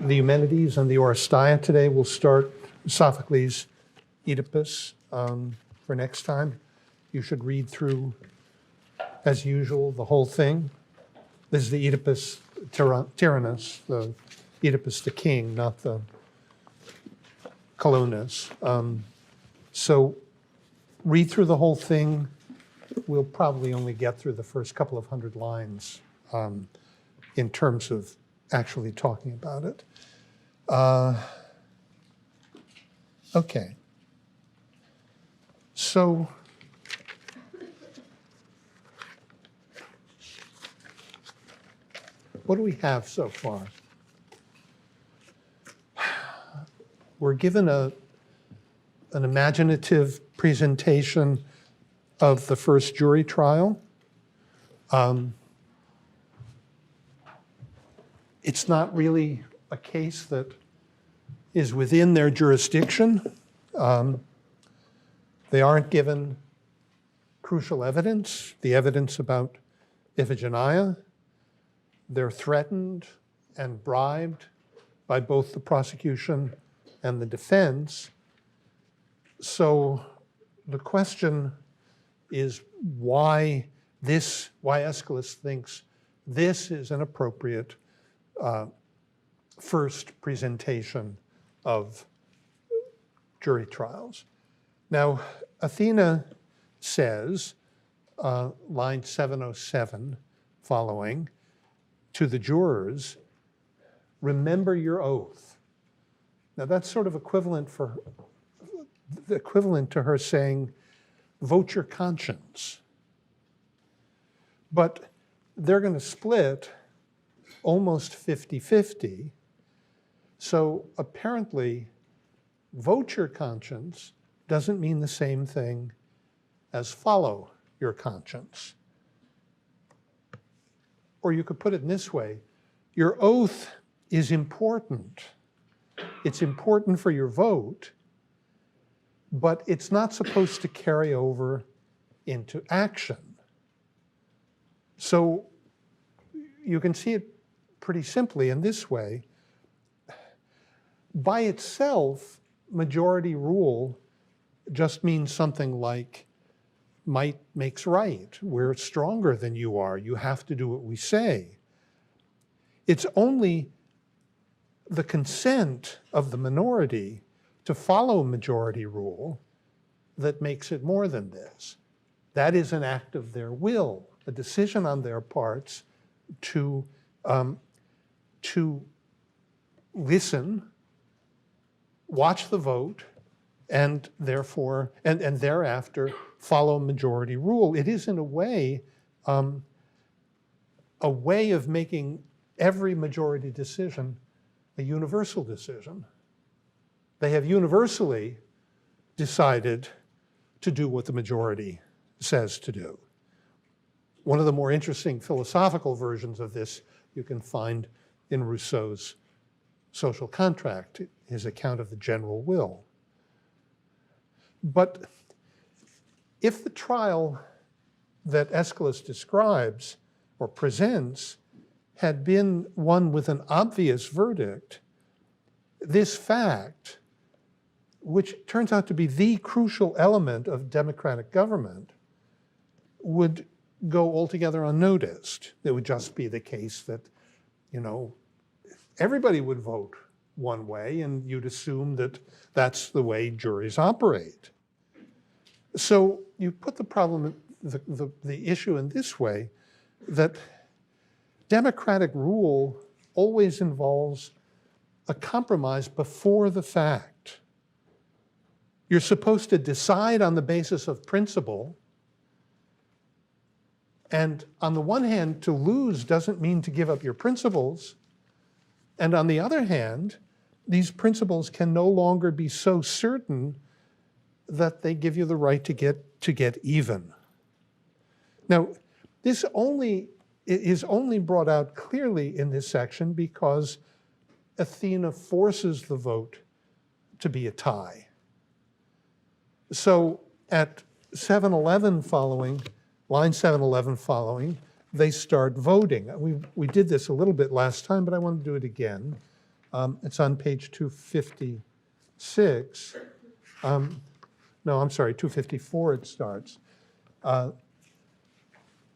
the Eumenides and the Oresteia today. We'll start Sophocles' Oedipus for next time. You should read through, as usual, the whole thing. This is the Oedipus Tyrannus, the Oedipus the king, not the Colonus. So read through the whole thing. We'll probably only get through the first couple of hundred lines in terms of actually talking about it. Okay. So what do we have so far? We're given an imaginative presentation of the first jury trial. It's not really a case that is within their jurisdiction. They aren't given crucial evidence, the evidence about Iphigenia. They're threatened and bribed by both the prosecution and the defense. So the question is why Aeschylus thinks this is an appropriate first presentation of jury trials. Now, Athena says, line 707 following, to the jurors, remember your oath. Now that's sort of equivalent to her saying, vote your conscience. But they're going to split almost 50-50. So apparently, vote your conscience doesn't mean the same thing as follow your conscience. Or you could put it in this way, your oath is important. It's important for your vote, but it's not supposed to carry over into action. So you can see it pretty simply in this way. By itself, majority rule just means something like might makes right. We're stronger than you are. You have to do what we say. It's only the consent of the minority to follow majority rule that makes it more than this. That is an act of their will, a decision on their parts to listen, watch the vote, and therefore, and thereafter follow majority rule. It is in a way of making every majority decision a universal decision. They have universally decided to do what the majority says to do. One of the more interesting philosophical versions of this you can find in Rousseau's Social Contract, his account of the general will. But if the trial that Aeschylus describes or presents had been one with an obvious verdict, this fact, which turns out to be the crucial element of democratic government, would go altogether unnoticed. It would just be the case that, everybody would vote one way, and you'd assume that that's the way juries operate. So you put the problem, the issue in this way, that democratic rule always involves a compromise before the fact. You're supposed to decide on the basis of principle, and on the one hand, to lose doesn't mean to give up your principles. And on the other hand, these principles can no longer be so certain that they give you the right to get even. Now, this is only brought out clearly in this section because Athena forces the vote to be a tie. So at 711 following, line 711 following, they start voting. We did this a little bit last time, but I want to do it again. It's on page 256. No, I'm sorry, 254 it starts.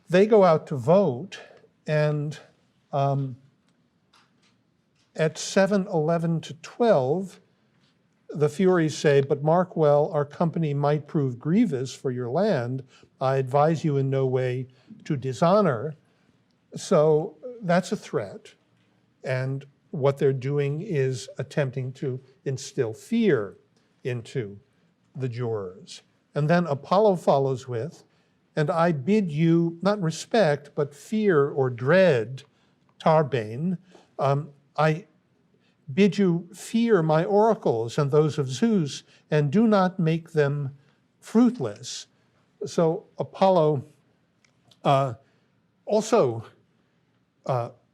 They go out to vote, and at 7:11 to 12, the Furies say, "But mark well, our company might prove grievous for your land. I advise you in no way to dishonor." So that's a threat. And what they're doing is attempting to instill fear into the jurors. And then Apollo follows with, "And I bid you, not respect, but fear or dread, Tarbane, I bid you fear my oracles and those of Zeus, and do not make them fruitless." So Apollo also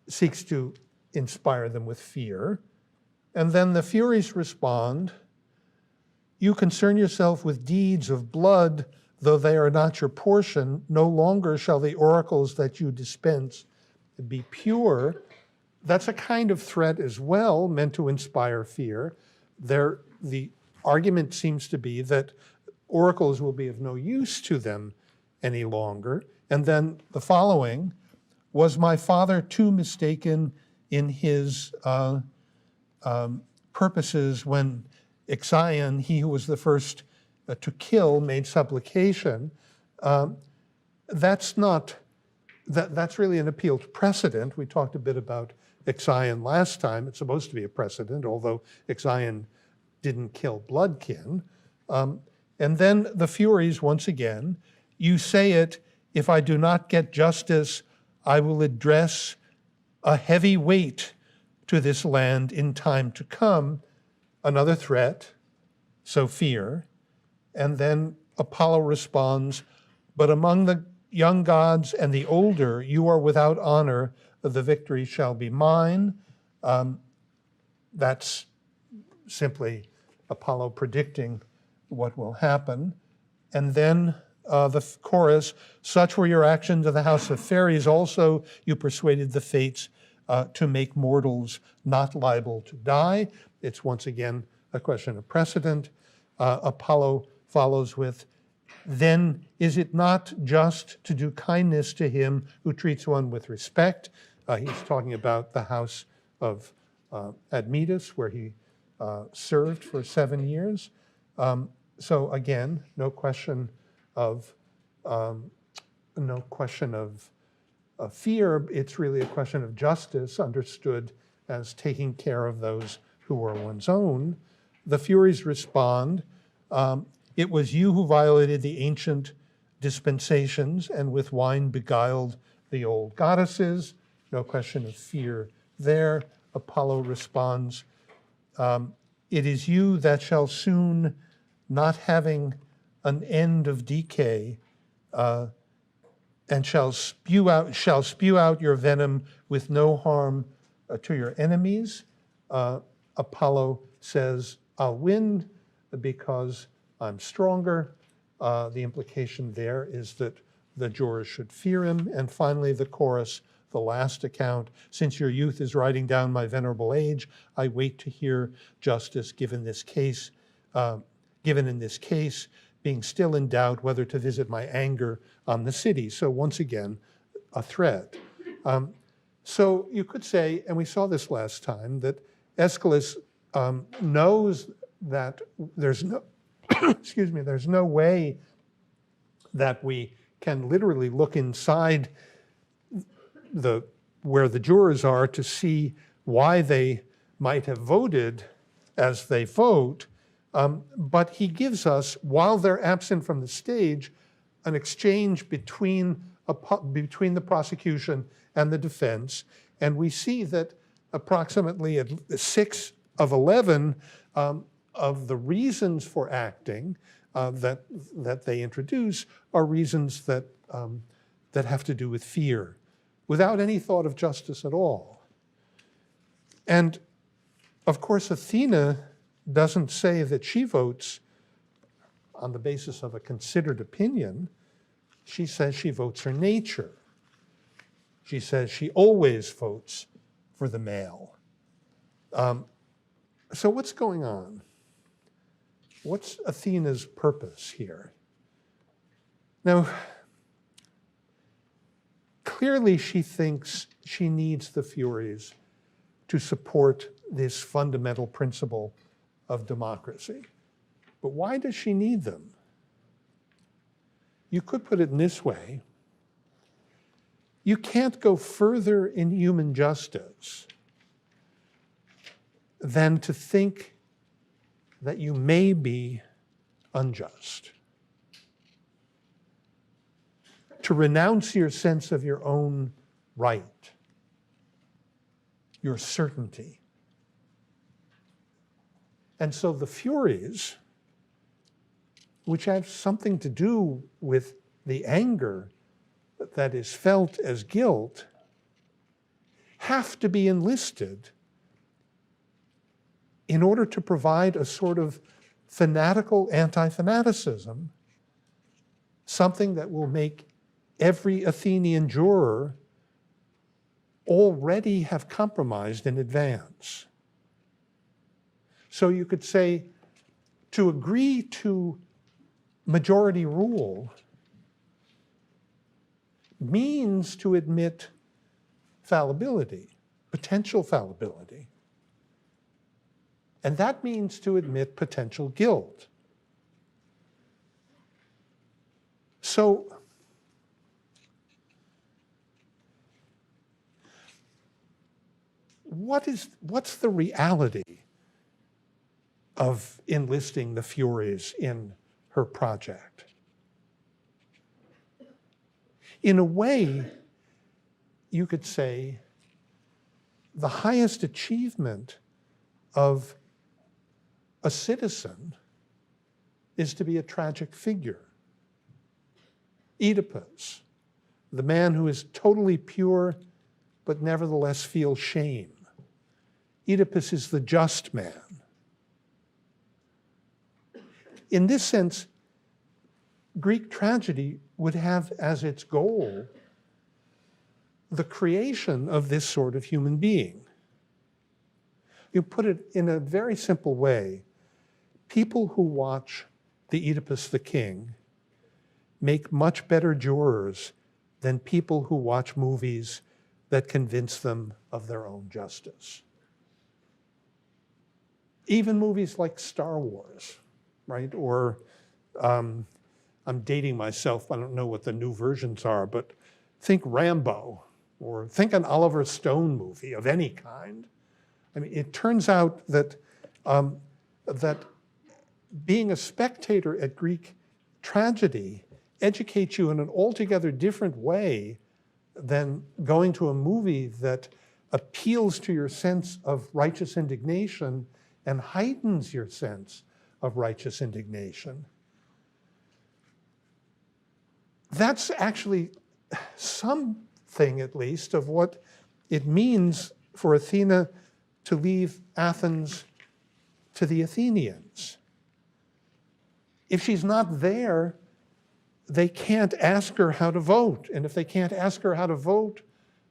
seeks to inspire them with fear. And then the Furies respond, "You concern yourself with deeds of blood, though they are not your portion. No longer shall the oracles that you dispense be pure." That's a kind of threat as well, meant to inspire fear. The argument seems to be that oracles will be of no use to them any longer. And then the following, "Was my father too mistaken in his purposes when Ixion, he who was the first to kill, made supplication?" That's really an appeal to precedent. We talked a bit about Ixion last time. It's supposed to be a precedent, although Ixion didn't kill Bloodkin. And then the Furies, once again, "You say it, if I do not get justice, I will address a heavy weight to this land in time to come." Another threat, so fear. And then Apollo responds, "But among the young gods and the older, you are without honor. The victory shall be mine." That's simply Apollo predicting what will happen. And then the chorus, "Such were your actions of the house of fairies. Also, you persuaded the fates to make mortals not liable to die." It's once again a question of precedent. Apollo follows with, "Then is it not just to do kindness to him who treats one with respect?" He's talking about the house of Admetus, where he served for 7 years. So again, no question of fear. It's really a question of justice, understood as taking care of those who are one's own. The Furies respond, "It was you who violated the ancient dispensations and with wine beguiled the old goddesses." No question of fear there. Apollo responds, "It is you that shall soon, not having an end of decay, and shall spew out your venom with no harm to your enemies." Apollo says, "I'll win because I'm stronger." The implication there is that the jurors should fear him. And finally, the chorus, the last account, "Since your youth is riding down my venerable age, I wait to hear justice given in this case, being still in doubt whether to visit my anger on the city." So once again, a threat. So you could say, and we saw this last time, that Aeschylus knows that there's no, there's no way that we can literally look inside where the jurors are to see why they might have voted as they vote. But he gives us, while they're absent from the stage, an exchange between the prosecution and the defense. And we see that approximately 6 of 11 of the reasons for acting that they introduce are reasons that have to do with fear, without any thought of justice at all. And of course, Athena doesn't say that she votes on the basis of a considered opinion. She says she votes for nature. She says she always votes for the male. So what's going on? What's Athena's purpose here? Now, clearly she thinks she needs the Furies to support this fundamental principle of democracy. But why does she need them? You could put it in this way. You can't go further in human justice than to think that you may be unjust. To renounce your sense of your own right, your certainty. And so the Furies, which have something to do with the anger that is felt as guilt, have to be enlisted in order to provide a sort of fanatical anti-fanaticism, something that will make every Athenian juror already have compromised in advance. So you could say, to agree to majority rule means to admit fallibility, potential fallibility. And that means to admit potential guilt. So what's the reality of enlisting the Furies in her project? In a way, you could say the highest achievement of a citizen is to be a tragic figure. Oedipus, the man who is totally pure but nevertheless feels shame. Oedipus is the just man. In this sense, Greek tragedy would have as its goal the creation of this sort of human being. You put it in a very simple way. People who watch the Oedipus the King make much better jurors than people who watch movies that convince them of their own justice. Even movies like Star Wars, right? Or I'm dating myself, I don't know what the new versions are, but think Rambo, or think an Oliver Stone movie of any kind. I mean, it turns out that, that being a spectator at Greek tragedy educates you in an altogether different way than going to a movie that appeals to your sense of righteous indignation and heightens your sense of righteous indignation. That's actually something, at least, of what it means for Athena to leave Athens to the Athenians. If she's not there, they can't ask her how to vote. And if they can't ask her how to vote,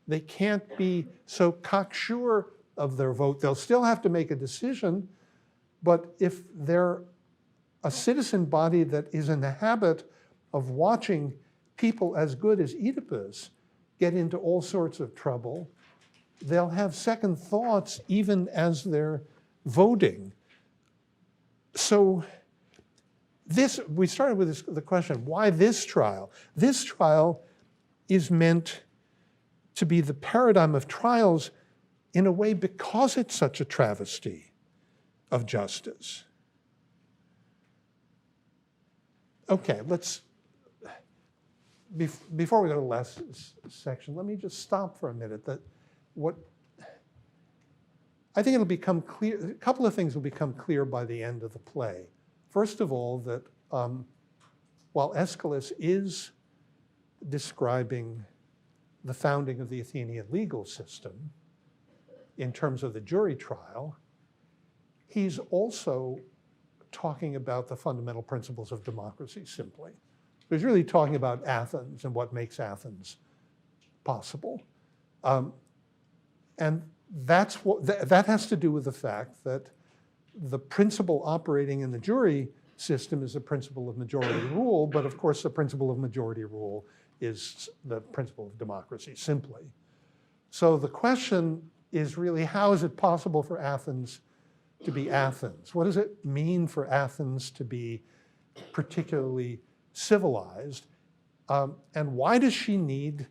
they can't be so cocksure of their vote. They'll still have to make a decision, but if they're a citizen body that is in the habit of watching people as good as Oedipus get into all sorts of trouble, they'll have second thoughts even as they're voting. So we started with the question, why this trial? This trial is meant to be the paradigm of trials in a way because it's such a travesty of justice. Okay, before we go to the last section, let me just stop for a minute. I think it'll become clear, a couple of things will become clear by the end of the play. First of all, that while Aeschylus is describing the founding of the Athenian legal system in terms of the jury trial, he's also talking about the fundamental principles of democracy simply. He's really talking about Athens and what makes Athens possible. And that has to do with the fact that the principle operating in the jury system is the principle of majority rule, but of course the principle of majority rule is the principle of democracy, simply. So the question is really, how is it possible for Athens to be Athens? What does it mean for Athens to be particularly civilized? And why does she need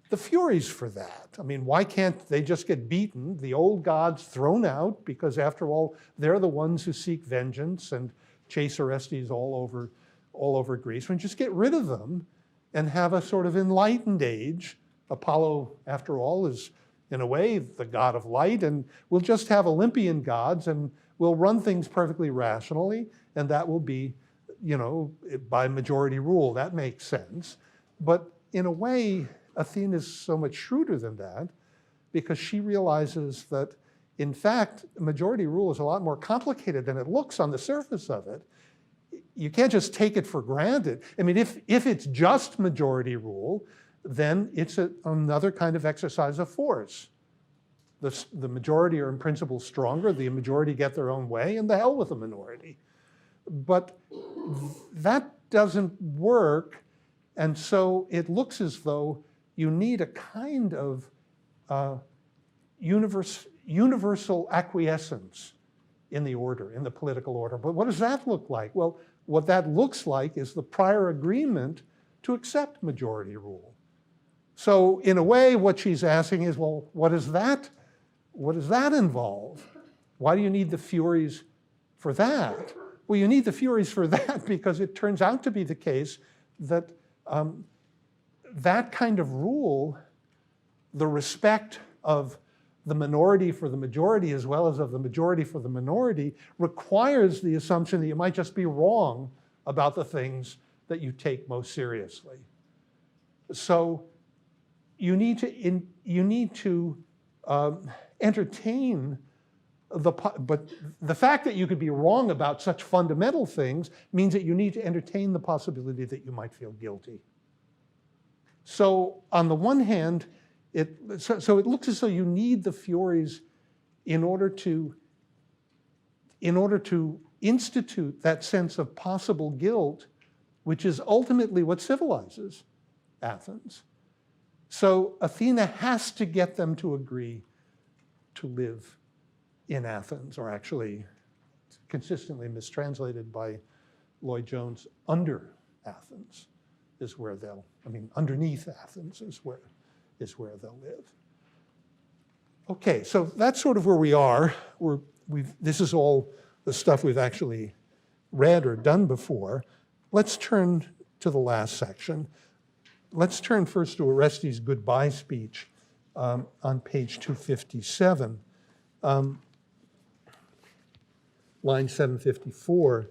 the Furies for that? I mean, why can't they just get beaten, the old gods thrown out, because after all, they're the ones who seek vengeance and chase Orestes all over Greece. We just get rid of them and have a sort of enlightened age. Apollo, after all, is in a way the god of light, and we'll just have Olympian gods and we'll run things perfectly rationally, and that will be, you know, by majority rule. That makes sense. But in a way, Athena is so much shrewder than that, because she realizes that, in fact, majority rule is a lot more complicated than it looks on the surface of it. You can't just take it for granted. I mean, if it's just majority rule, then it's another kind of exercise of force. The majority are in principle stronger, the majority get their own way, and the hell with the minority. But that doesn't work, and so it looks as though you need a kind of universal acquiescence in the order, in the political order. But what does that look like? Well, what that looks like is the prior agreement to accept majority rule. So in a way, what she's asking is, well, what does that involve? Why do you need the Furies for that? Well, you need the Furies for that because it turns out to be the case that that kind of rule, the respect of the minority for the majority as well as of the majority for the minority, requires the assumption that you might just be wrong about the things that you take most seriously. So you need to entertain but the fact that you could be wrong about such fundamental things means that you need to entertain the possibility that you might feel guilty. So on the one hand, so it looks as though you need the Furies in order to institute that sense of possible guilt, which is ultimately what civilizes Athens. So Athena has to get them to agree to live in Athens, or actually consistently mistranslated by Lloyd-Jones, under Athens is where underneath Athens is where they'll live. Okay, so that's sort of where we are. This is all the stuff we've actually read or done before. Let's turn to the last section. Let's turn first to Orestes' goodbye speech on page 257, line 754.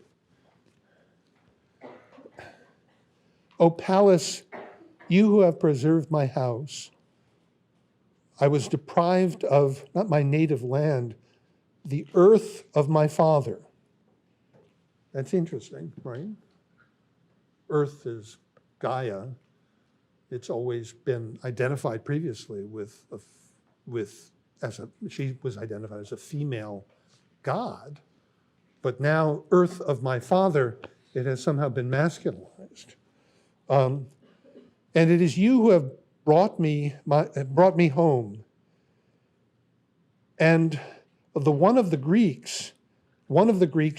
O Pallas, you who have preserved my house, I was deprived of, not my native land, the earth of my father. That's interesting, right? Earth is Gaia. It's always been identified previously she was identified as a female god, but now earth of my father, it has somehow been masculinized. And it is you who have brought me home. And one of the Greeks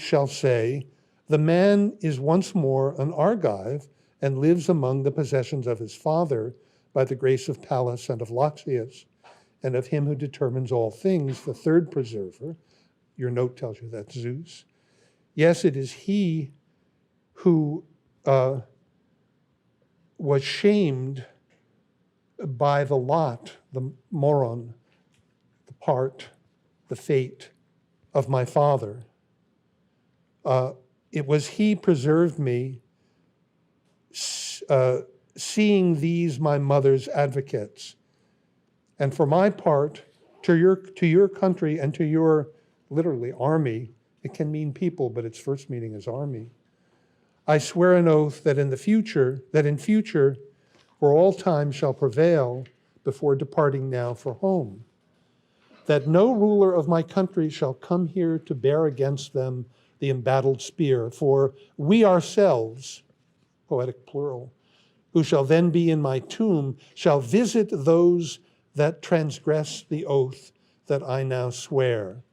shall say, the man is once more an Argive and lives among the possessions of his father by the grace of Pallas and of Loxias and of him who determines all things, the third preserver. Your note tells you that's Zeus. Yes, it is he who was shamed by the lot, the moron, the part, the fate of my father. It was he preserved me, seeing these my mother's advocates. And for my part, to your country and to your, literally, army, it can mean people, but its first meaning is army, I swear an oath that in future, for all time shall prevail before departing now for home. that no ruler of my country shall come here to bear against them the embattled spear, for we ourselves, poetic plural, who shall then be in my tomb, shall visit those that transgress the oath that I now swear.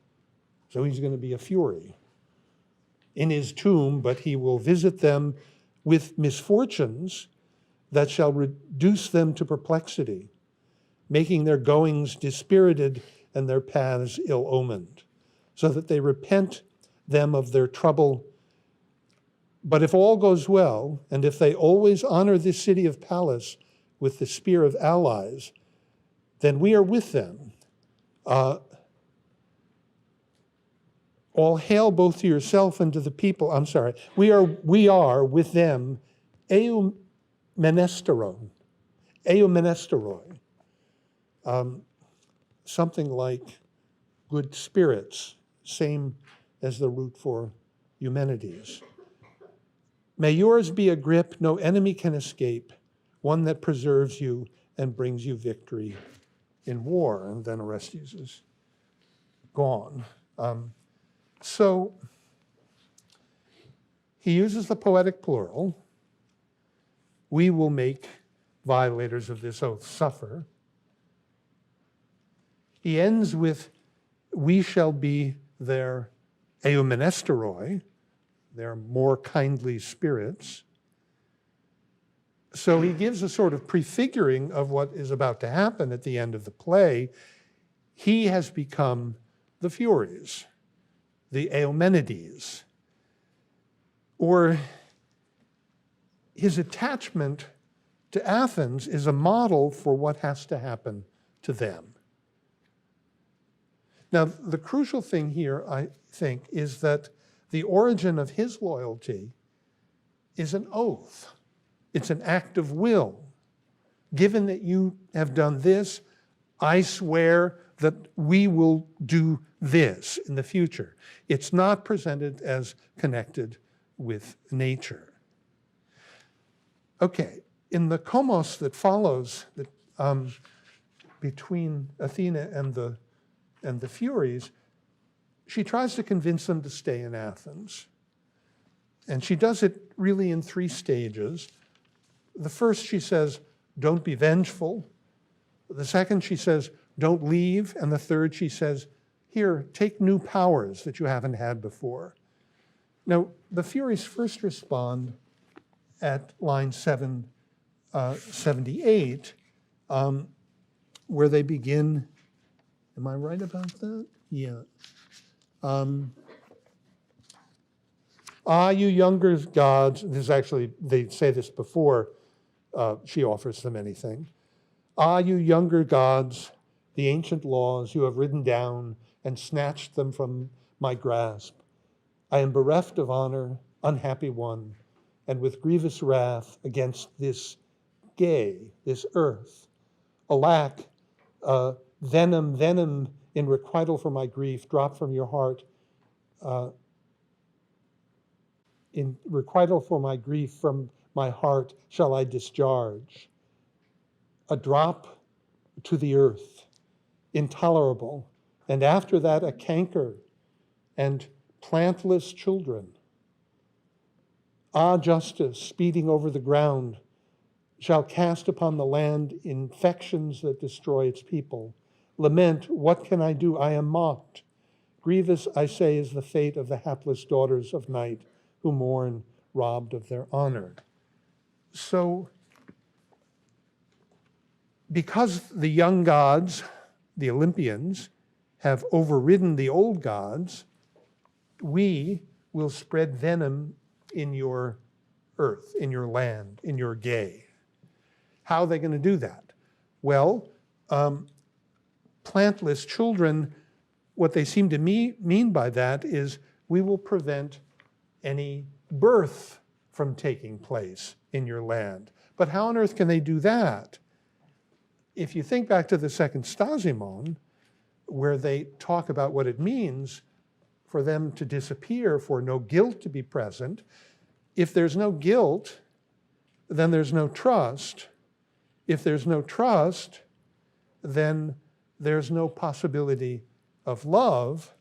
So he's going to be a fury in his tomb, but he will visit them with misfortunes that shall reduce them to perplexity, making their goings dispirited and their paths ill-omened, so that they repent them of their trouble. But if all goes well, and if they always honor this city of Pallas with the spear of allies, then we are with them. All hail both to yourself and to the people. I'm sorry. We are with them, eumenesteroi, something like good spirits, same as the root for Eumenides. May yours be a grip no enemy can escape, one that preserves you and brings you victory in war. And then Orestes is gone. So he uses the poetic plural. We will make violators of this oath suffer. He ends with, we shall be their eumenesteroi, their more kindly spirits. So he gives a sort of prefiguring of what is about to happen at the end of the play. He has become the Furies, the Eumenides, or his attachment to Athens is a model for what has to happen to them. Now, the crucial thing here, I think, is that the origin of his loyalty is an oath. It's an act of will. Given that you have done this, I swear that we will do this in the future. It's not presented as connected with nature. Okay, in the komos that follows between Athena and the Furies, she tries to convince them to stay in Athens. And she does it really in 3 stages. The first, she says, don't be vengeful. The second, she says, don't leave. And the third, she says, here, take new powers that you haven't had before. Now, the Furies first respond at line 778, where they begin, am I right about that? Yeah. You younger gods, this is actually, they say this before she offers them anything. You younger gods, the ancient laws you have written down and snatched them from my grasp. I am bereft of honor, unhappy one, and with grievous wrath against this this earth. Alack, venom in requital for my grief, drop from your heart. In requital for my grief from my heart shall I discharge. A drop to the earth, intolerable, and after that a canker and plantless children. Justice, speeding over the ground, shall cast upon the land infections that destroy its people. Lament, what can I do? I am mocked. Grievous, I say, is the fate of the hapless daughters of night who mourn, robbed of their honor. So, because the young gods, the Olympians, have overridden the old gods, we will spread venom in your earth, in your land, in your gay. How are they going to do that? Well, plantless children, what they seem to mean by that is we will prevent any birth from taking place in your land. But how on earth can they do that? If you think back to the second Stasimon, where they talk about what it means for them to disappear, for no guilt to be present, if there's no guilt, then there's no trust. If there's no trust, then there's no possibility of love.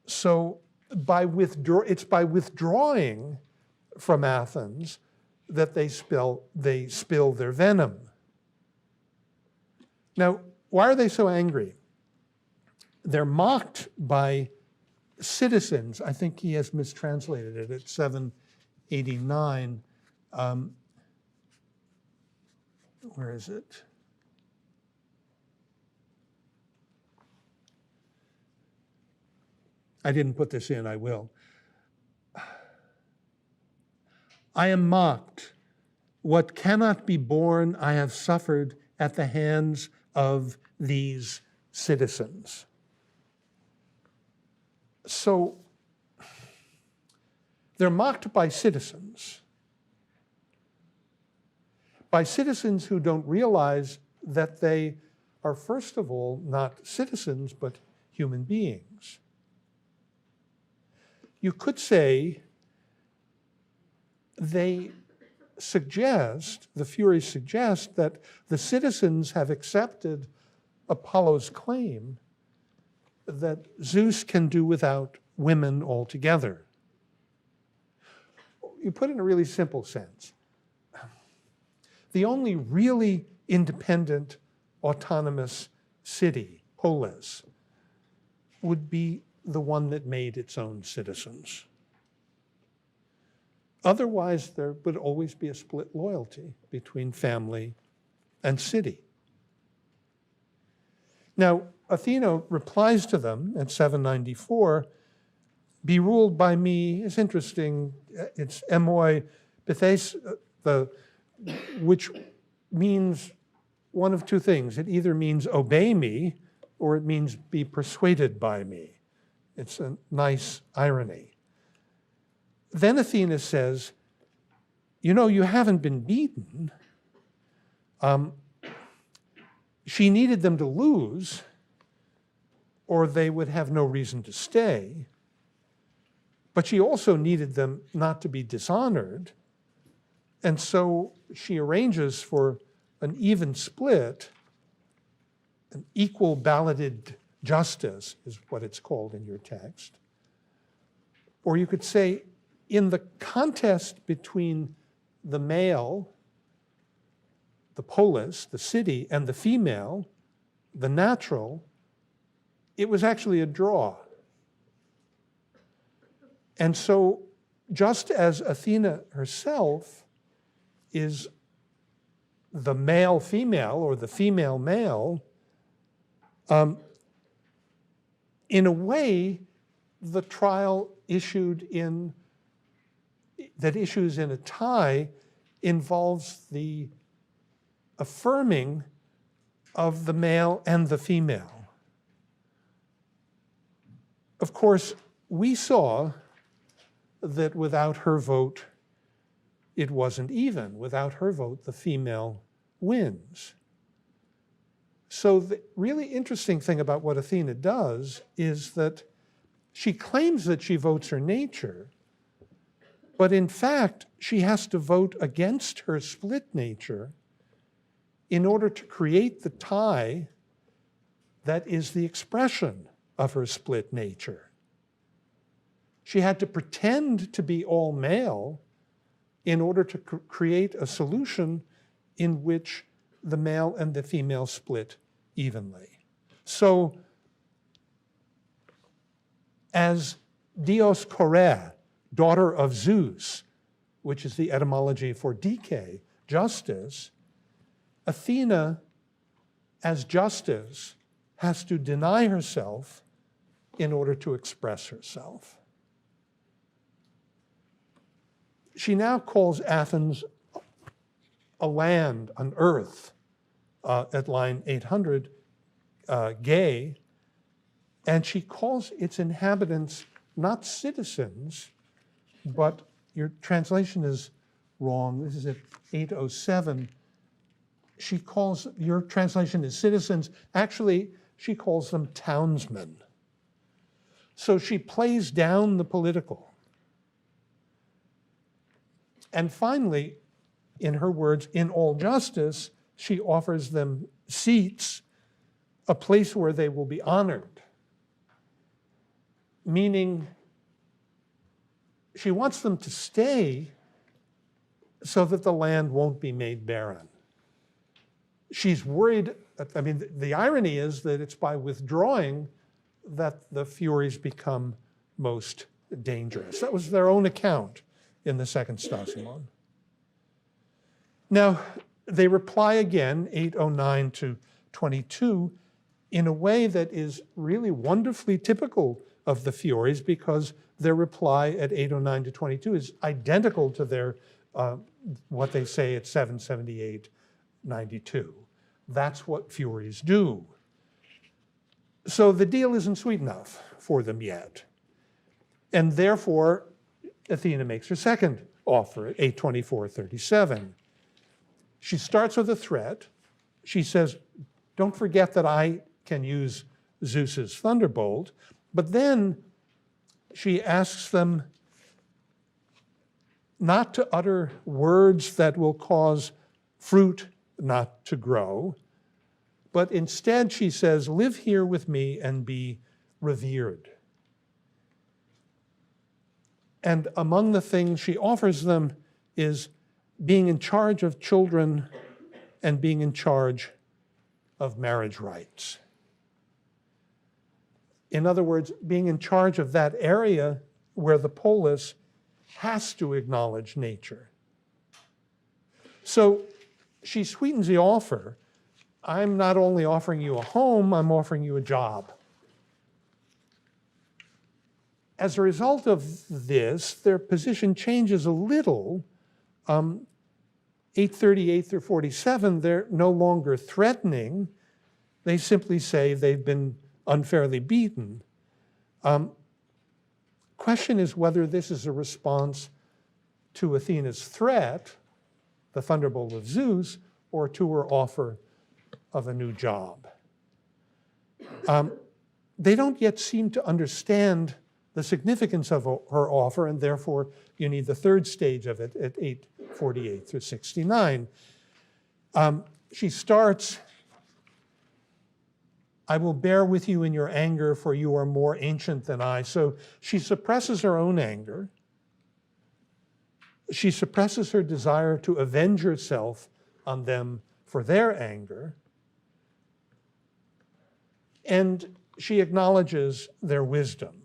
So it's by withdrawing from Athens that they spill their venom. Now, why are they so angry? They're mocked by citizens. I think he has mistranslated it at 789. Where is it? I didn't put this in, I will. I am mocked. What cannot be borne, I have suffered at the hands of these citizens. So they're mocked by citizens who don't realize that they are, first of all, not citizens, but human beings. You could say the Furies suggest that the citizens have accepted Apollo's claim that Zeus can do without women altogether. You put it in a really simple sense. The only really independent, autonomous city, polis, would be the one that made its own citizens. Otherwise, there would always be a split loyalty between family and city. Now, Athena replies to them at 794, be ruled by me. It's interesting. It's emoi pithes, which means one of two things. It either means obey me or it means be persuaded by me. It's a nice irony. Then Athena says, you know, you haven't been beaten. She needed them to lose, or they would have no reason to stay. But she also needed them not to be dishonored. And so she arranges for an even split, an equal balloted justice is what it's called in your text. Or you could say, in the contest between the male, the polis, the city, and the female, the natural, it was actually a draw. And so, just as Athena herself is the male-female or the female-male, in a way, the trial that issues in a tie involves the affirming of the male and the female. Of course, we saw that without her vote, it wasn't even. Without her vote, the female wins. So the really interesting thing about what Athena does is that she claims that she votes her nature, but in fact, she has to vote against her split nature in order to create the tie that is the expression of her split nature. She had to pretend to be all male in order to create a solution in which the male and the female split evenly. So, as Dios Kore, daughter of Zeus, which is the etymology for decay, justice, Athena, as justice, has to deny herself in order to express herself. She now calls Athens a land, an earth, at line 800, gay, and she calls its inhabitants not citizens, but your translation is wrong. This is at 807. Your translation is citizens. Actually, she calls them townsmen. So she plays down the political. And finally, in her words, in all justice, she offers them seats a place where they will be honored, meaning she wants them to stay so that the land won't be made barren. She's worried, I mean, the irony is that it's by withdrawing that the Furies become most dangerous. That was their own account in the second Stasimon. Now, they reply again, 809 to 22, in a way that is really wonderfully typical of the Furies, because their reply at 809 to 22 is identical to their what they say at 778, 92. That's what Furies do. So the deal isn't sweet enough for them yet. And therefore, Athena makes her second offer at 824:37. She starts with a threat. She says, don't forget that I can use Zeus's thunderbolt. But then she asks them not to utter words that will cause fruit not to grow, but instead she says, live here with me and be revered. And among the things she offers them is being in charge of children and being in charge of marriage rights. In other words, being in charge of that area where the polis has to acknowledge nature. So she sweetens the offer. I'm not only offering you a home, I'm offering you a job. As a result of this, their position changes a little. 838 through 47, they're no longer threatening. They simply say they've been unfairly beaten. Question is whether this is a response to Athena's threat, the thunderbolt of Zeus, or to her offer of a new job. They don't yet seem to understand the significance of her offer, and therefore you need the third stage of it at 848 through 69. She starts, I will bear with you in your anger, for you are more ancient than I. So she suppresses her own anger. She suppresses her desire to avenge herself on them for their anger. And she acknowledges their wisdom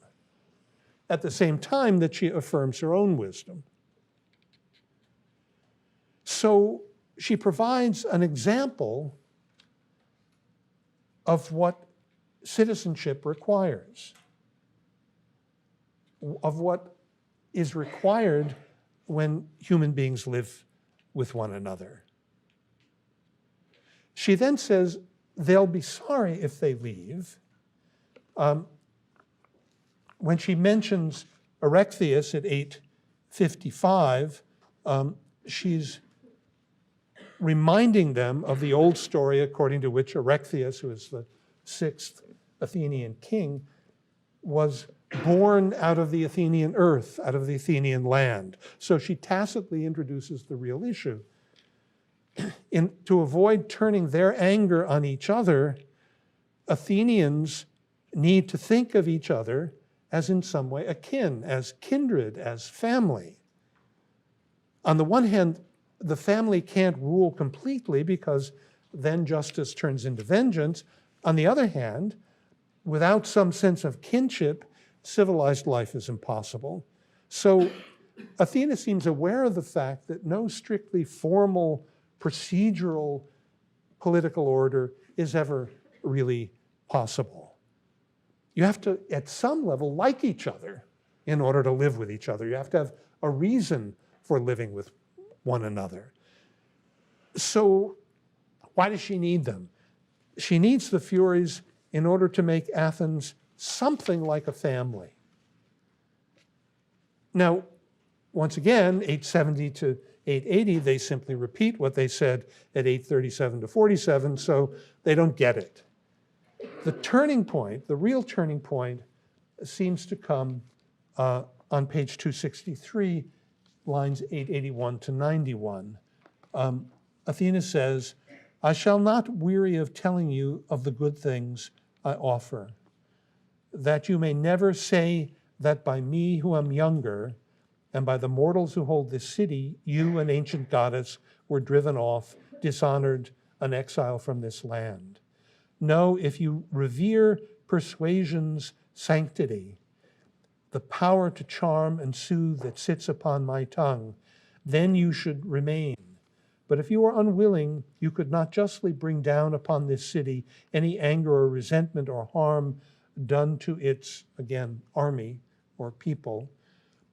at the same time that she affirms her own wisdom. So she provides an example of what citizenship requires, of what is required when human beings live with one another. She then says they'll be sorry if they leave. When she mentions Erechtheus at 855, she's reminding them of the old story according to which Erechtheus, who is the sixth Athenian king, was born out of the Athenian earth, out of the Athenian land. So she tacitly introduces the real issue. To avoid turning their anger on each other, Athenians need to think of each other as in some way akin, as kindred, as family. On the one hand, the family can't rule completely because then justice turns into vengeance. On the other hand, without some sense of kinship, civilized life is impossible. So Athena seems aware of the fact that no strictly formal, procedural political order is ever really possible. You have to, at some level, like each other in order to live with each other. You have to have a reason for living with one another. So why does she need them? She needs the Furies in order to make Athens something like a family. Now, once again, 870 to 880, they simply repeat what they said at 837 to 47, so they don't get it. The turning point, the real turning point, seems to come on page 263, lines 881 to 91. Athena says, I shall not weary of telling you of the good things I offer, that you may never say that by me who am younger, and by the mortals who hold this city, you, an ancient goddess, were driven off, dishonored, an exile from this land. No, if you revere persuasion's sanctity, the power to charm and soothe that sits upon my tongue, then you should remain. But if you are unwilling, you could not justly bring down upon this city any anger or resentment or harm done to its, again, army or people,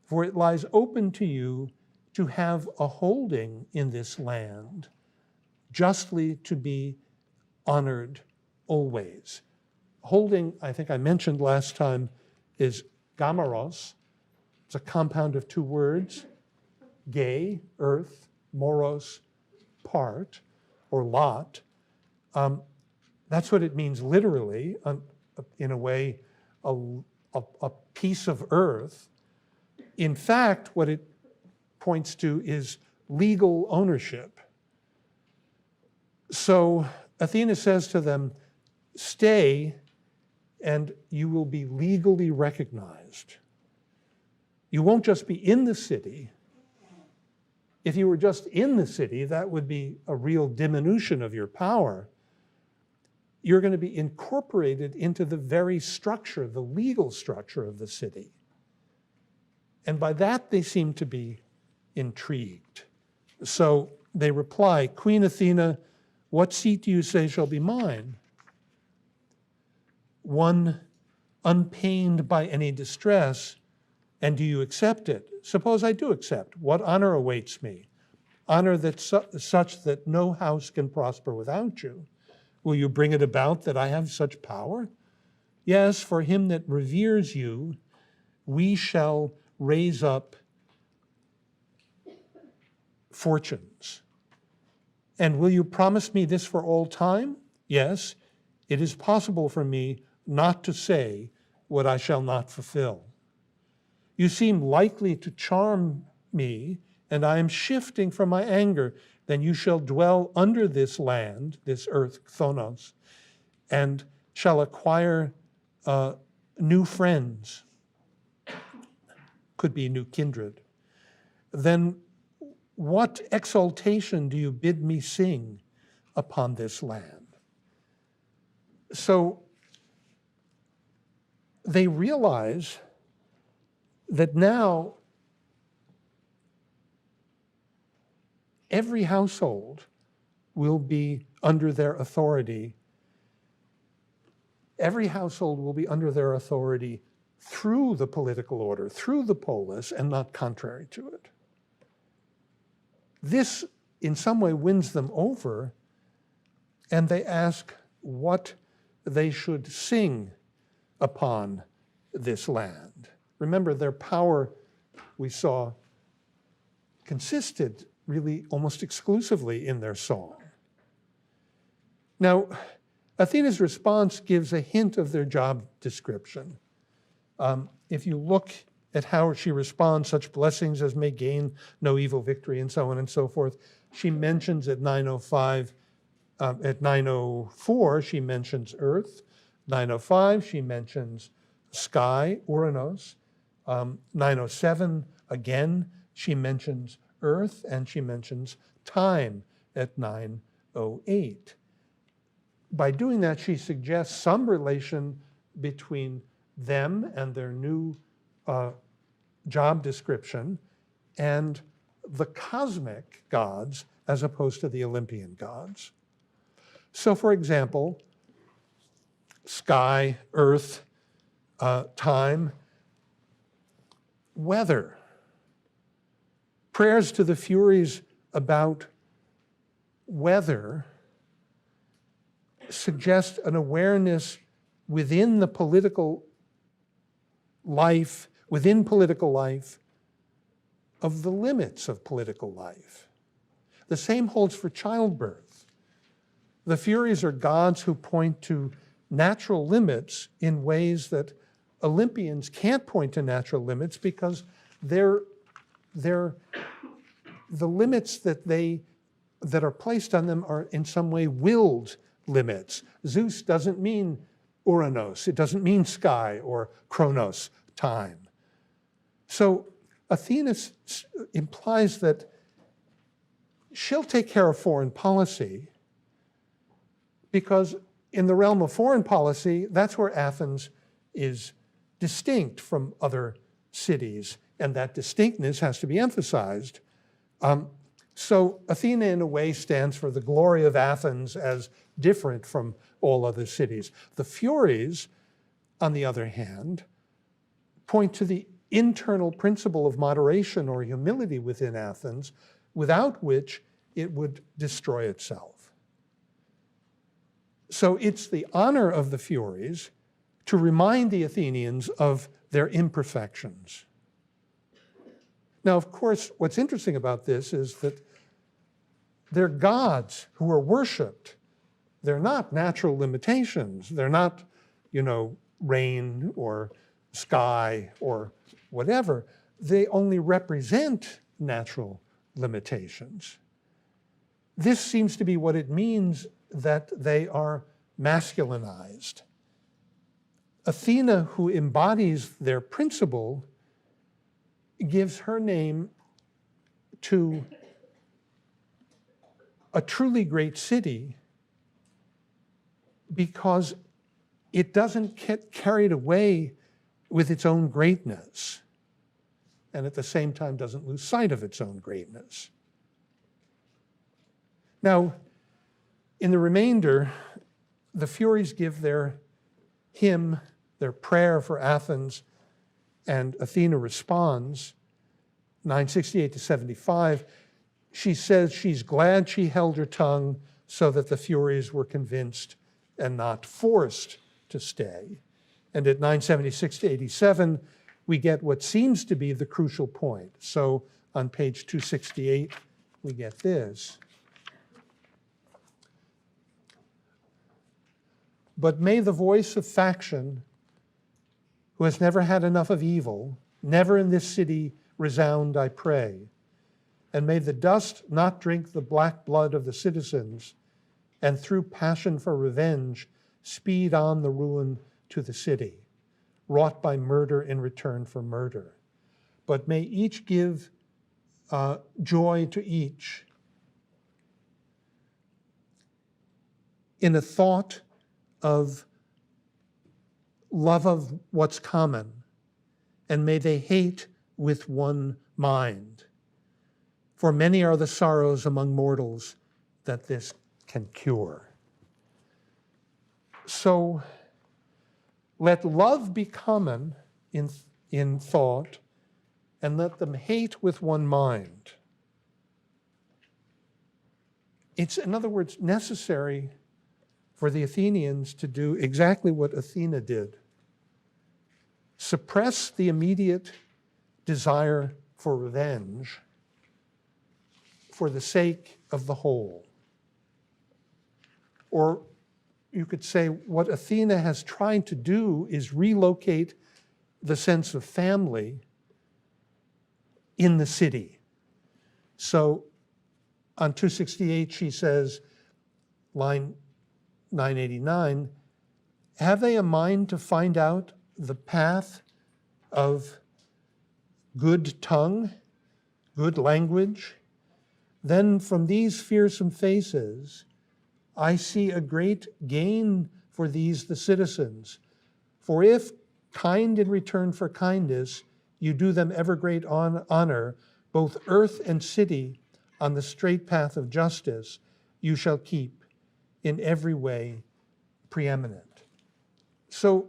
for it lies open to you to have a holding in this land, justly to be honored always. Holding, I think I mentioned last time, is gamaros. It's a compound of two words, ge, earth, moros, part, or lot. That's what it means literally, in a way, a piece of earth. In fact, what it points to is legal ownership. So Athena says to them, stay and you will be legally recognized. You won't just be in the city. If you were just in the city, that would be a real diminution of your power. You're going to be incorporated into the very structure, the legal structure of the city. And by that, they seem to be intrigued. So they reply, Queen Athena, what seat do you say shall be mine? One unpained by any distress, and do you accept it? Suppose I do accept. What honor awaits me? Honor that's such that no house can prosper without you. Will you bring it about that I have such power? Yes, for him that reveres you, we shall raise up fortunes. And will you promise me this for all time? Yes, it is possible for me not to say what I shall not fulfill. You seem likely to charm me, and I am shifting from my anger. Then you shall dwell under this land, this earth, Thonos, and shall acquire new friends, could be new kindred. Then what exaltation do you bid me sing upon this land? So they realize that now every household will be under their authority. Every household will be under their authority through the political order, through the polis, and not contrary to it. This, in some way, wins them over, and they ask what they should sing upon this land. Remember, their power, we saw, consisted really almost exclusively in their song. Now, Athena's response gives a hint of their job description. If you look at how she responds, such blessings as may gain no evil victory, and so on and so forth, she mentions at 9:05, at 9:04, she mentions earth. 9:05, she mentions sky, Uranos. 9:07, again, she mentions earth, and she mentions time at 9:08. By doing that, she suggests some relation between them and their new job description and the cosmic gods as opposed to the Olympian gods. So, for example, sky, earth, time, weather. Prayers to the Furies about weather suggest an awareness within the political life, of the limits of political life. The same holds for childbirth. The Furies are gods who point to natural limits in ways that Olympians can't point to natural limits because they're the limits that they that are placed on them are in some way willed limits. Zeus doesn't mean Uranos. It doesn't mean sky or Chronos, time. So Athena implies that she'll take care of foreign policy because in the realm of foreign policy, that's where Athens is distinct from other cities, and that distinctness has to be emphasized. So Athena, in a way, stands for the glory of Athens as different from all other cities. The Furies, on the other hand, point to the internal principle of moderation or humility within Athens, without which it would destroy itself. So it's the honor of the Furies to remind the Athenians of their imperfections. Now, of course, what's interesting about this is that they're gods who are worshipped. They're not natural limitations. They're not, rain or sky or whatever. They only represent natural limitations. This seems to be what it means that they are masculinized. Athena, who embodies their principle, gives her name to a truly great city because it doesn't get carried away with its own greatness and at the same time doesn't lose sight of its own greatness. Now, in the remainder, the Furies give their hymn, their prayer for Athens, and Athena responds, 968 to 75. She says she's glad she held her tongue so that the Furies were convinced and not forced to stay. And at 976 to 87, we get what seems to be the crucial point. So on page 268, we get this. But may the voice of faction, who has never had enough of evil, never in this city resound, I pray. And may the dust not drink the black blood of the citizens, and through passion for revenge, speed on the ruin to the city, wrought by murder in return for murder. But may each give joy to each in a thought of love of what's common, and may they hate with one mind. For many are the sorrows among mortals that this can cure. So let love be common in thought, and let them hate with one mind. It's, in other words, necessary for the Athenians to do exactly what Athena did. Suppress the immediate desire for revenge for the sake of the whole. Or you could say what Athena has tried to do is relocate the sense of family in the city. So on 268, she says, line 989, have they a mind to find out the path of good tongue, good language? Then from these fearsome faces, I see a great gain for these the citizens. For if, kind in return for kindness, you do them ever great honor, both earth and city, on the straight path of justice, you shall keep in every way preeminent. So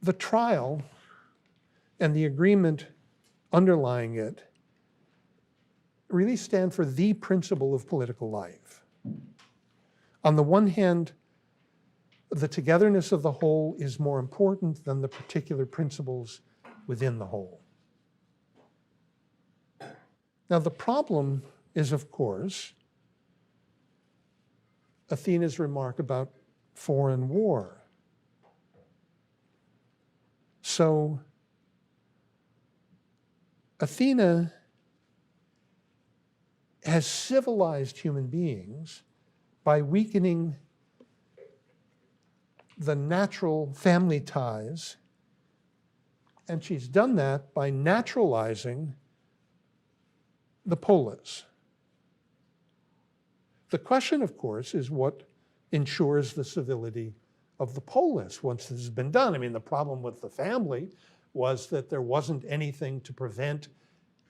the trial and the agreement underlying it really stand for the principle of political life. On the one hand, the togetherness of the whole is more important than the particular principles within the whole. Now, the problem is, of course, Athena's remark about foreign war. So Athena has civilized human beings by weakening the natural family ties, and she's done that by naturalizing the polis. The question, of course, is what ensures the civility of the polis once this has been done. I mean, the problem with the family was that there wasn't anything to prevent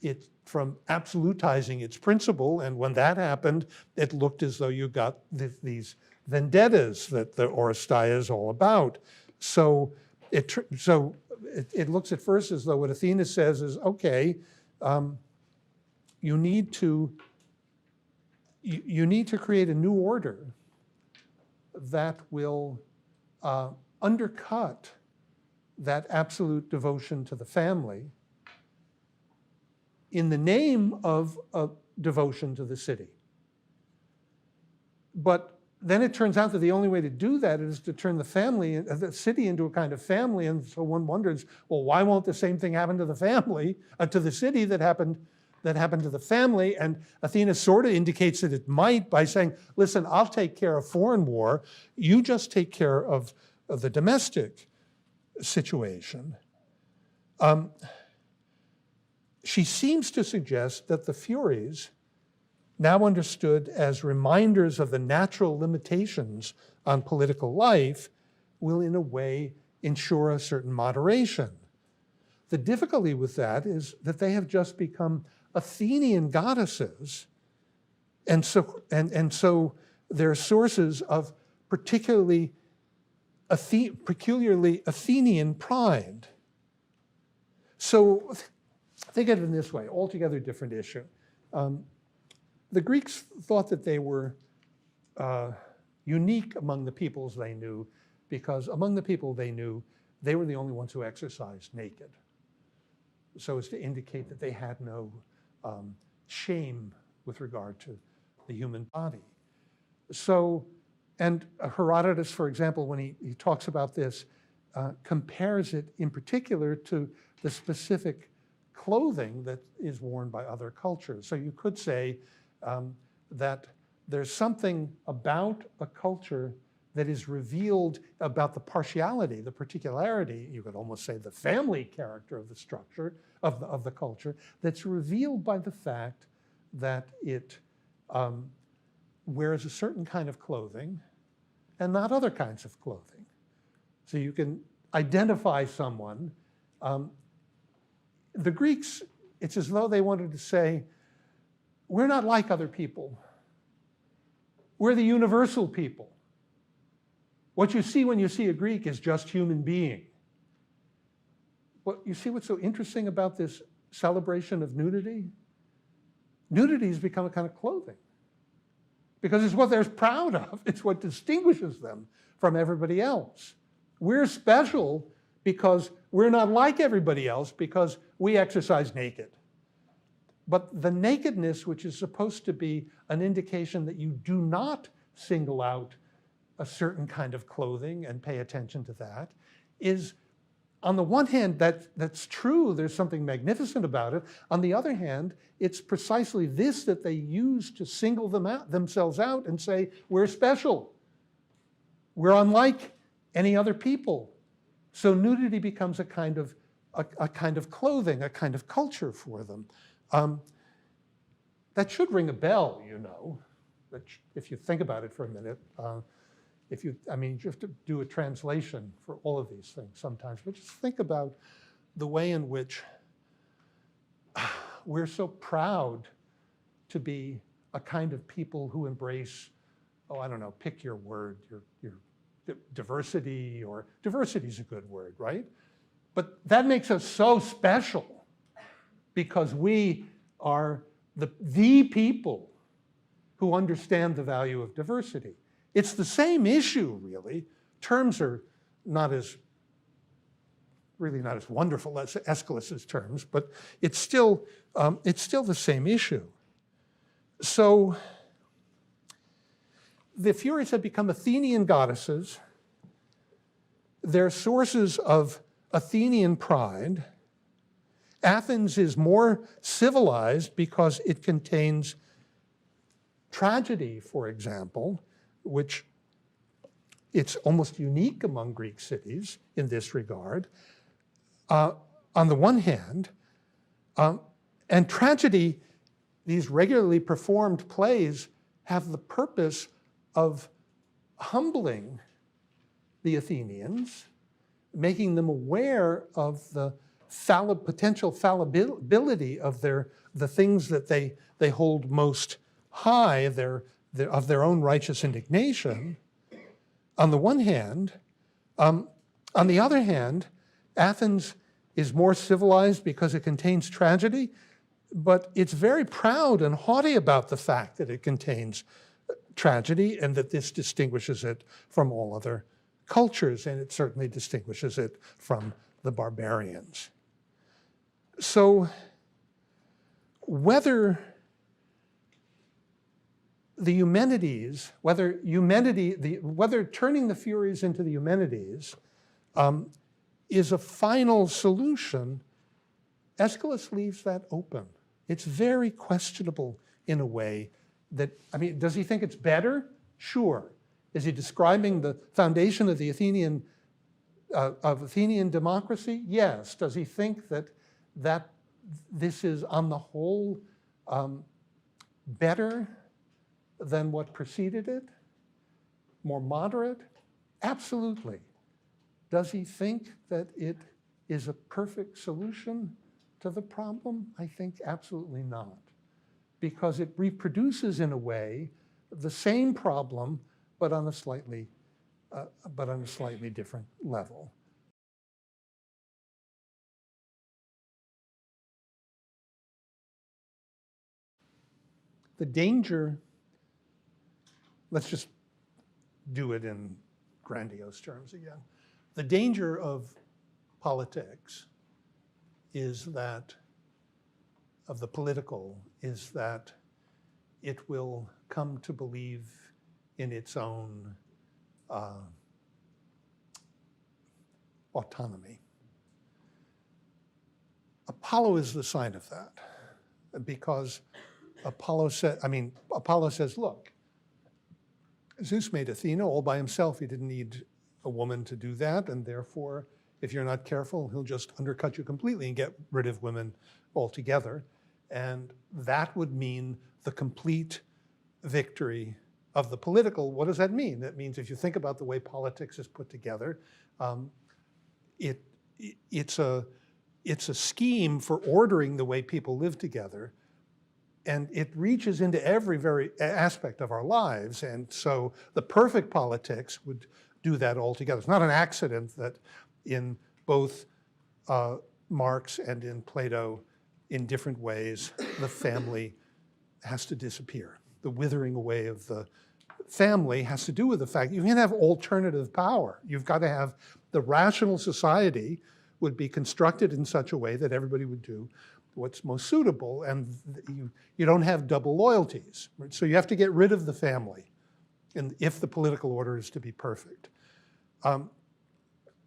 it from absolutizing its principle, and when that happened, it looked as though you got these vendettas that the Oresteia is all about. So it looks at first as though what Athena says is, okay, you need to create a new order that will undercut that absolute devotion to the family in the name of a devotion to the city. But then it turns out that the only way to do that is to turn the city into a kind of family, and so one wonders, well, why won't the same thing happen to the family, to the city that happened to the family? And Athena sort of indicates that it might by saying, listen, I'll take care of foreign war, you just take care of the domestic situation. She seems to suggest that the Furies, now understood as reminders of the natural limitations on political life, will in a way ensure a certain moderation. The difficulty with that is that they have just become Athenian goddesses, and so they're sources of peculiarly Athenian pride. So think of it in this way, altogether different issue. The Greeks thought that they were unique among the peoples they knew, because among the people they knew, they were the only ones who exercised naked, so as to indicate that they had no shame with regard to the human body. So, and Herodotus, for example, when he talks about this, compares it in particular to the specific clothing that is worn by other cultures. So you could say that there's something about a culture that is revealed about the partiality, the particularity, you could almost say the family character of the structure of the culture, that's revealed by the fact that it wears a certain kind of clothing and not other kinds of clothing. So you can identify someone. The Greeks, it's as though they wanted to say, we're not like other people. We're the universal people. What you see when you see a Greek is just human being. Well, you see what's so interesting about this celebration of nudity? Nudity has become a kind of clothing, because it's what they're proud of. It's what distinguishes them from everybody else. We're special because we're not like everybody else, because we exercise naked. But the nakedness, which is supposed to be an indication that you do not single out a certain kind of clothing and pay attention to that, is, on the one hand, that's true, there's something magnificent about it. On the other hand, it's precisely this that they use to single themselves out and say, we're special. We're unlike any other people. So nudity becomes a kind of clothing, a kind of culture for them. That should ring a bell, you know, if you think about it for a minute. You have to do a translation for all of these things sometimes, but just think about the way in which we're so proud to be a kind of people who embrace, pick your word, your diversity, or diversity is a good word, right? But that makes us so special because we are the people who understand the value of diversity. It's the same issue, really. Terms are really not as wonderful as Aeschylus's terms, but it's still the same issue. So the Furies have become Athenian goddesses. They're sources of Athenian pride. Athens is more civilized because it contains Tragedy, for example, which it's almost unique among Greek cities in this regard, on the one hand, and tragedy, these regularly performed plays have the purpose of humbling the Athenians, making them aware of the potential fallibility of the things that they hold most high, of their own righteous indignation, on the one hand. On the other hand, Athens is more civilized because it contains tragedy, but it's very proud and haughty about the fact that it contains tragedy and that this distinguishes it from all other cultures, and it certainly distinguishes it from the barbarians. So whether the Eumenides, whether turning the Furies into the Eumenides is a final solution, Aeschylus leaves that open. It's very questionable in a way that, I mean, does he think it's better? Sure. Is he describing the foundation of the Athenian democracy? Yes. Does he think that this is on the whole better than what preceded it? More moderate? Absolutely. Does he think that it is a perfect solution to the problem? I think absolutely not, because it reproduces in a way the same problem, but on a slightly different level. The danger, let's just do it in grandiose terms again. The danger of politics is that, of the political, is that it will come to believe in its own autonomy. Apollo is the sign of that, because Apollo says, look, Zeus made Athena all by himself. He didn't need a woman to do that, and therefore, if you're not careful, he'll just undercut you completely and get rid of women altogether. And that would mean the complete victory of the political. What does that mean? That means if you think about the way politics is put together, it's a scheme for ordering the way people live together, and it reaches into every very aspect of our lives. And so the perfect politics would do that altogether. It's not an accident that in both Marx and in Plato, in different ways, the family has to disappear. The withering away of the family has to do with the fact you can't have alternative power. You've got to have the rational society would be constructed in such a way that everybody would do what's most suitable, and you don't have double loyalties. Right? So you have to get rid of the family, and if the political order is to be perfect.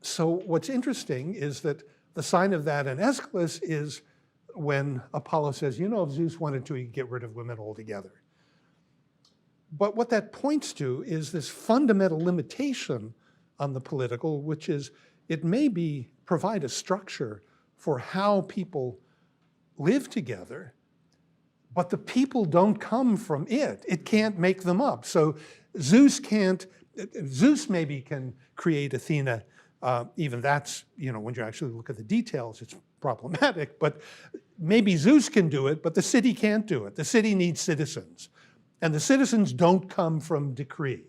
So what's interesting is that the sign of that in Aeschylus is when Apollo says, you know, if Zeus wanted to, he'd get rid of women altogether. But what that points to is this fundamental limitation on the political, which is it may provide a structure for how people live together, but the people don't come from it. It can't make them up. So Zeus maybe can create Athena. Even that's, when you actually look at the details, it's problematic, but maybe Zeus can do it, but the city can't do it. The city needs citizens, and the citizens don't come from decree.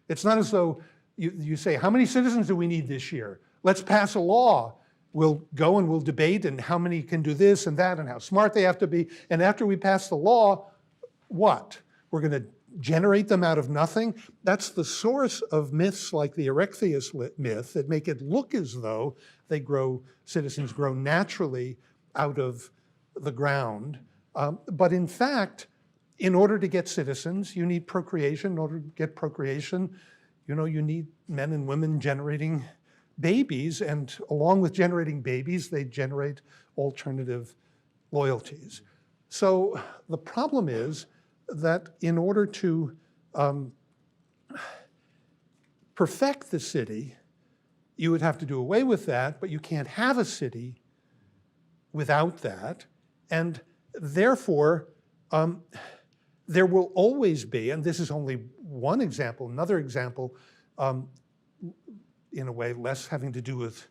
It's not as though you say, how many citizens do we need this year? Let's pass a law. We'll go and we'll debate and how many can do this and that and how smart they have to be. And after we pass the law, what? We're going to generate them out of nothing? That's the source of myths like the Erechtheus myth that make it look as though citizens grow naturally out of the ground. But in fact, in order to get citizens, you need procreation. In order to get procreation, you need men and women generating babies, and along with generating babies, they generate alternative loyalties. So the problem is that in order to perfect the city, you would have to do away with that, but you can't have a city without that. And therefore, there will always be, and this is only one example, another example, in a way less having to do with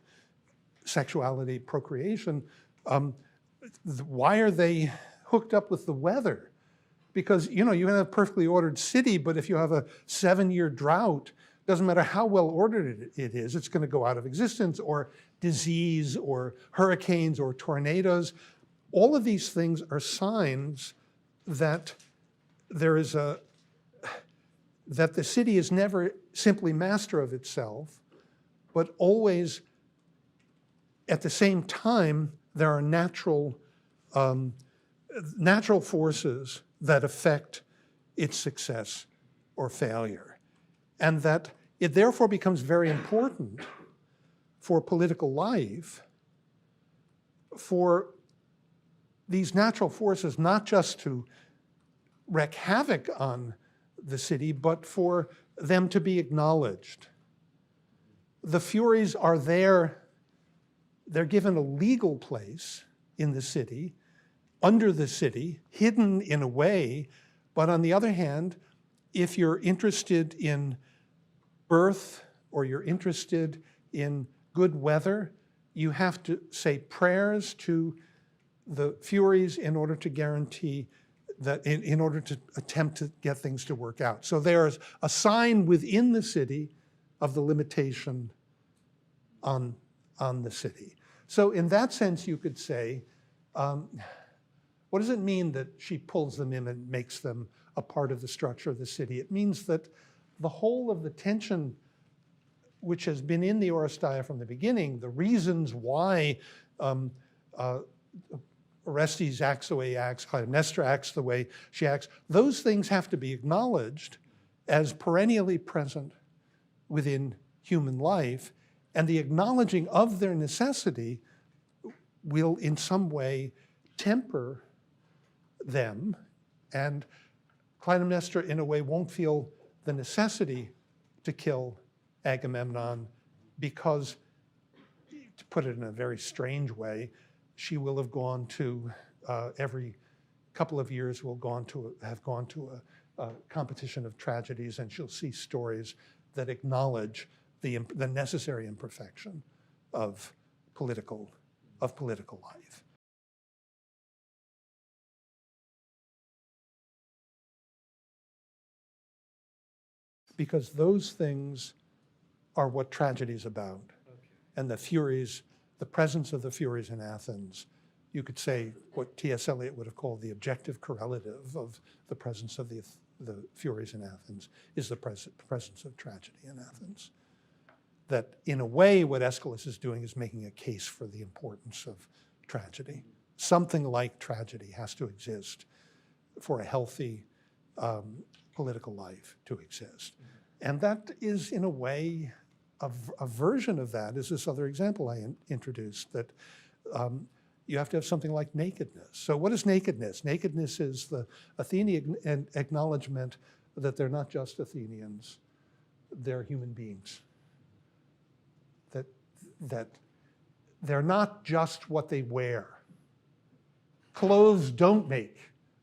sexuality, procreation, why are they hooked up with the weather? Because you can have a perfectly ordered city, but if you have a 7-year drought, doesn't matter how well ordered it is, it's going to go out of existence, or disease, or hurricanes, or tornadoes. All of these things are signs that that the city is never simply master of itself, but always, at the same time, there are natural forces that affect its success or failure. And that it therefore becomes very important for political life for these natural forces not just to wreak havoc on the city, but for them to be acknowledged. The Furies are there, they're given a legal place in the city, under the city, hidden in a way, but on the other hand, if you're interested in birth or you're interested in good weather, you have to say prayers to the Furies in order to guarantee that, in order to attempt to get things to work out. So there's a sign within the city of the limitation on the city. So in that sense, you could say, what does it mean that she pulls them in and makes them a part of the structure of the city? It means that the whole of the tension which has been in the Oresteia from the beginning, the reasons why Orestes acts the way he acts, Clytemnestra acts the way she acts, those things have to be acknowledged as perennially present within human life, and the acknowledging of their necessity will in some way temper them, and Clytemnestra in a way won't feel the necessity to kill Agamemnon because, to put it in a very strange way, she will have gone to, every couple of years have gone to a competition of tragedies, and she'll see stories that acknowledge the necessary imperfection of political life. Because those things are what tragedy is about. Okay. And the Furies, the presence of the Furies in Athens, you could say what T.S. Eliot would have called the objective correlative of the presence of the Furies in Athens is the presence of tragedy in Athens. That in a way what Aeschylus is doing is making a case for the importance of tragedy. Something like tragedy has to exist for a healthy political life to exist. And that is, in a way, a version of that is this other example I introduced, that you have to have something like nakedness. So what is nakedness? Nakedness is the Athenian acknowledgement that they're not just Athenians, they're human beings. That they're not just what they wear. Clothes don't make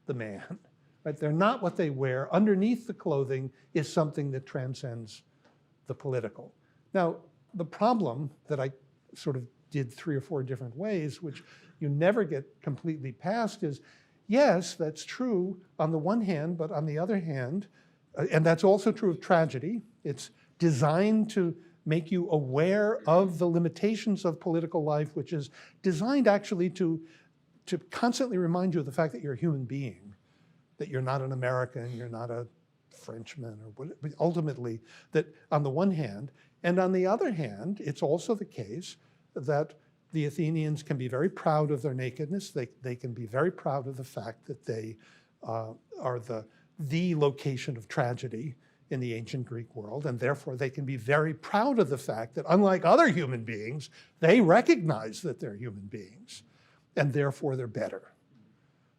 the man. Right? They're not what they wear. Underneath the clothing is something that transcends the political. Now, the problem that I sort of did 3 or 4 different ways, which you never get completely past, is, yes, that's true on the one hand, but on the other hand, and that's also true of tragedy, it's designed to make you aware of the limitations of political life, which is designed actually to constantly remind you of the fact that you're a human being, that you're not an American, you're not a Frenchman, or what, but ultimately that on the one hand, and on the other hand, it's also the case that the Athenians can be very proud of their nakedness. They can be very proud of the fact that they are the location of tragedy in the ancient Greek world, and therefore they can be very proud of the fact that unlike other human beings, they recognize that they're human beings, and therefore they're better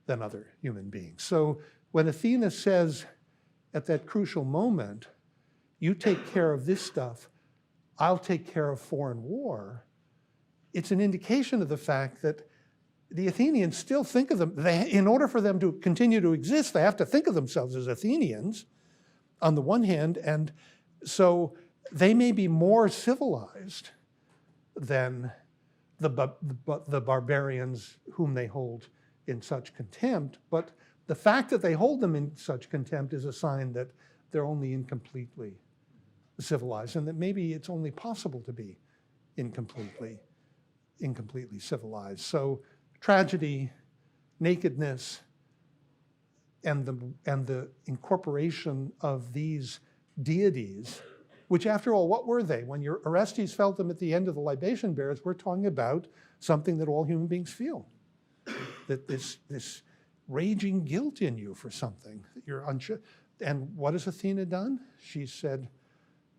than other human beings. So when Athena says at that crucial moment, you take care of this stuff, I'll take care of foreign war, it's an indication of the fact that the Athenians still think of them, in order for them to continue to exist, they have to think of themselves as Athenians on the one hand, and so they may be more civilized than the barbarians whom they hold in such contempt, but the fact that they hold them in such contempt is a sign that they're only incompletely civilized, and that maybe it's only possible to be incompletely civilized. So tragedy, nakedness, and the incorporation of these deities, which after all, what were they? When Orestes felt them at the end of the libation bearers, we're talking about something that all human beings feel. That this raging guilt in you for something that you're unsure. And what has Athena done? She said,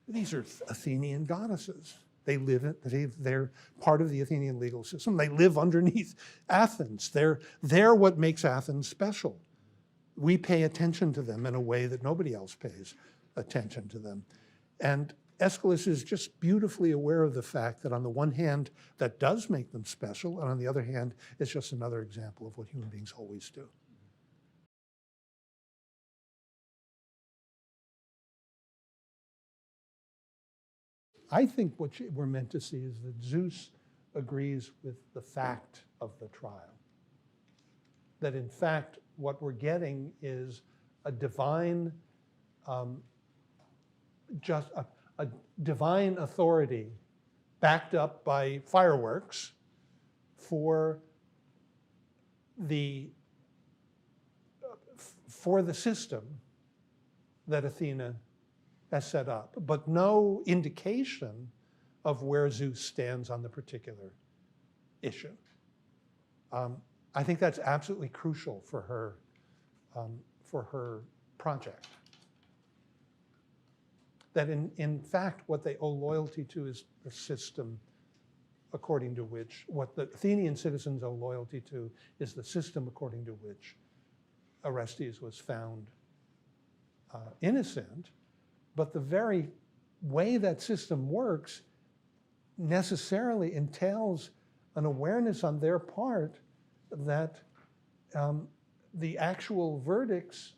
these are Athenian goddesses. They live they're part of the Athenian legal system. They live underneath Athens. They're what makes Athens special. We pay attention to them in a way that nobody else pays attention to them. And Aeschylus is just beautifully aware of the fact that on the one hand, that does make them special, and on the other hand, it's just another example of what human beings always do. I think what we're meant to see is that Zeus agrees with the fact of the trial. That in fact, what we're getting is a divine, a divine authority backed up by fireworks for the system that Athena has set up, but no indication of where Zeus stands on the particular issue. I think that's absolutely crucial for her project. That in fact, what they owe loyalty to is the system according to which, what the Athenian citizens owe loyalty to is the system according to which Orestes was found innocent, but the very way that system works necessarily entails an awareness on their part that the actual verdicts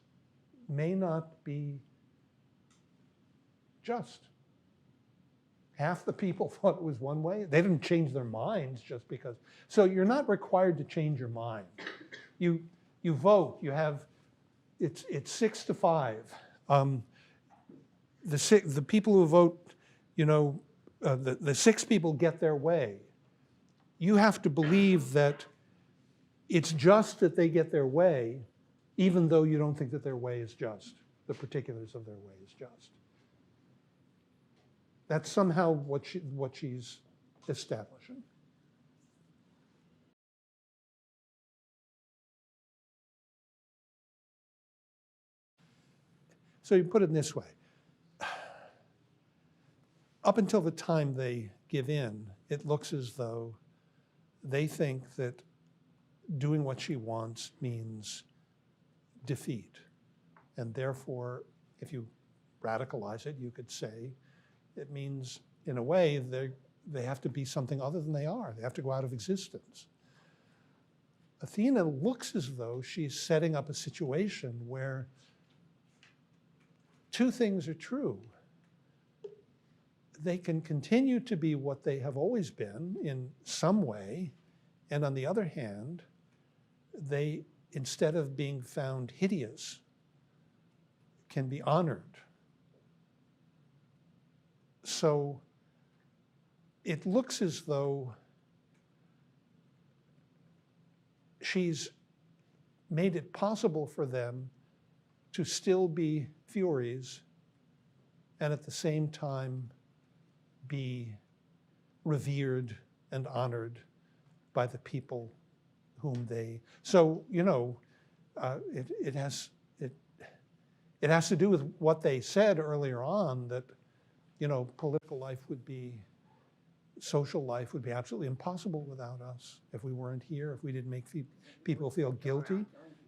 may not be just. Half the people thought it was one way. They didn't change their minds just because. So you're not required to change your mind. You vote. You have it's 6-5. The people who vote, the 6 people get their way. You have to believe that it's just that they get their way, even though you don't think that their way is just. The particulars of their way is just. That's somehow what she's establishing. So you put it this way. Up until the time they give in, it looks as though they think that doing what she wants means defeat. And therefore, if you radicalize it, you could say it means, in a way, they have to be something other than they are. They have to go out of existence. Athena looks as though she's setting up a situation where 2 things are true. They can continue to be what they have always been in some way, and on the other hand, they, instead of being found hideous, can be honored. So it looks as though she's made it possible for them to still be Furies and at the same time be revered and honored by the people whom they. So it has to do with what they said earlier on, that political life would be, social life would be absolutely impossible without us if we weren't here, if we didn't make people feel guilty.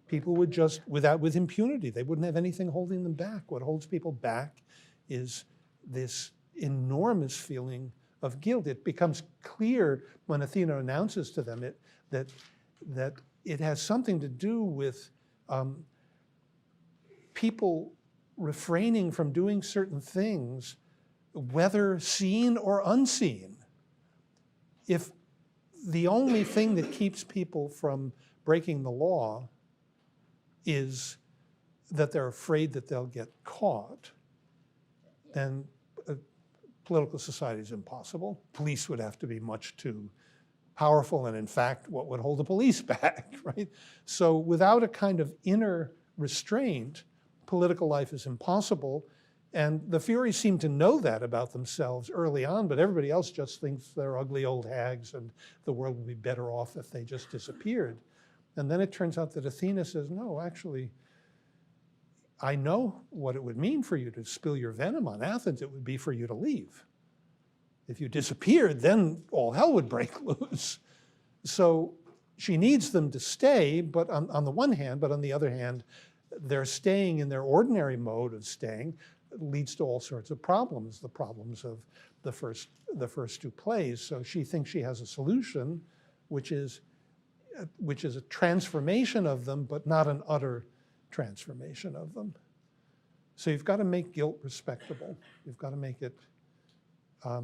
people would just, with impunity, they wouldn't have anything holding them back. What holds people back is this enormous feeling of guilt. It becomes clear when Athena announces to them that it has something to do with people refraining from doing certain things, whether seen or unseen. If the only thing that keeps people from breaking the law is that they're afraid that they'll get caught, then political society is impossible. Police would have to be much too powerful, and in fact, what would hold the police back, right? So without a kind of inner restraint, political life is impossible. And the Furies seem to know that about themselves early on, but everybody else just thinks they're ugly old hags and the world would be better off if they just disappeared. And then it turns out that Athena says, no, actually, I know what it would mean for you to spill your venom on Athens. It would be for you to leave. If you disappeared, then all hell would break loose. So she needs them to stay, but on the one hand, but on the other hand, they're staying in their ordinary mode of staying leads to all sorts of problems, the problems of the first two plays. So she thinks she has a solution, which is a transformation of them, but not an utter transformation of them. So you've got to make guilt respectable. You've got to make it, I've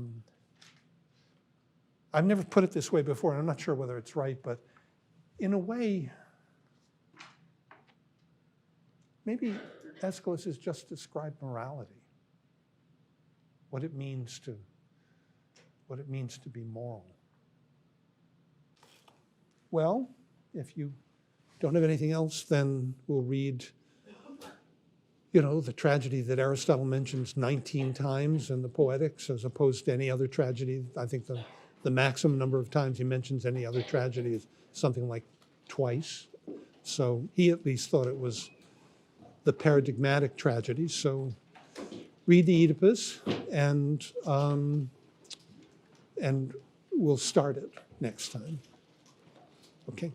never put it this way before, and I'm not sure whether it's right, but in a way, maybe Aeschylus has just described morality, what it means to be moral. Well, if you don't have anything else, then we'll read, the tragedy that Aristotle mentions 19 times in the Poetics, as opposed to any other tragedy. I think the maximum number of times he mentions any other tragedy is something like twice. So he at least thought it was the paradigmatic tragedy. So read the Oedipus, and we'll start it next time. Okay.